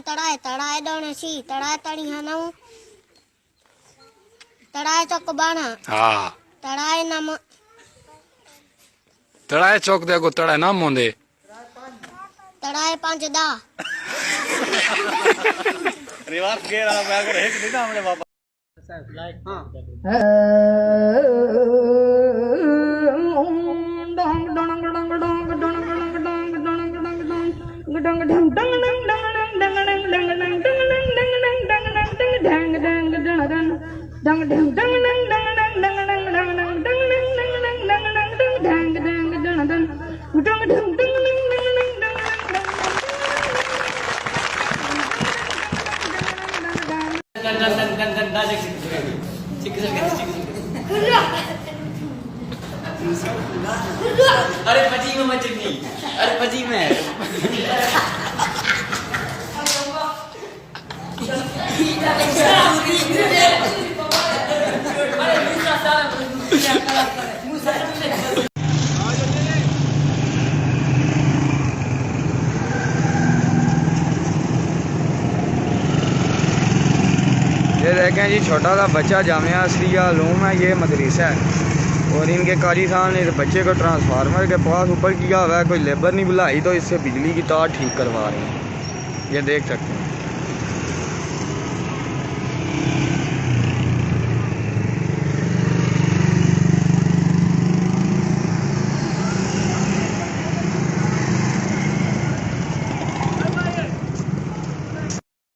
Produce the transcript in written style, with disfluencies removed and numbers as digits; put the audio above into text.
तड़ाए तड़ाए दोने सी तड़ाए तड़ी हनऊ तड़ाए चौक बाणा हाँ तड़ाए नम तड़ाए चौक दे को तड़ाए नाम होंदे तड़ाए 5 दा रिवाज गेर आ मैं अगर एक दिन हमने बाबा हां अरे पजी में मत चटनी अरे पजी में ये देखें जी छोटा सा बच्चा जामिया असलिया उलूम है, ये मदरसा है और इनके कारी साहब ने इस बच्चे को ट्रांसफार्मर के पास ऊपर किया हुआ है। कोई लेबर नहीं बुलाई तो इससे बिजली की तार ठीक करवा रहे हैं, ये देख सकते हैं।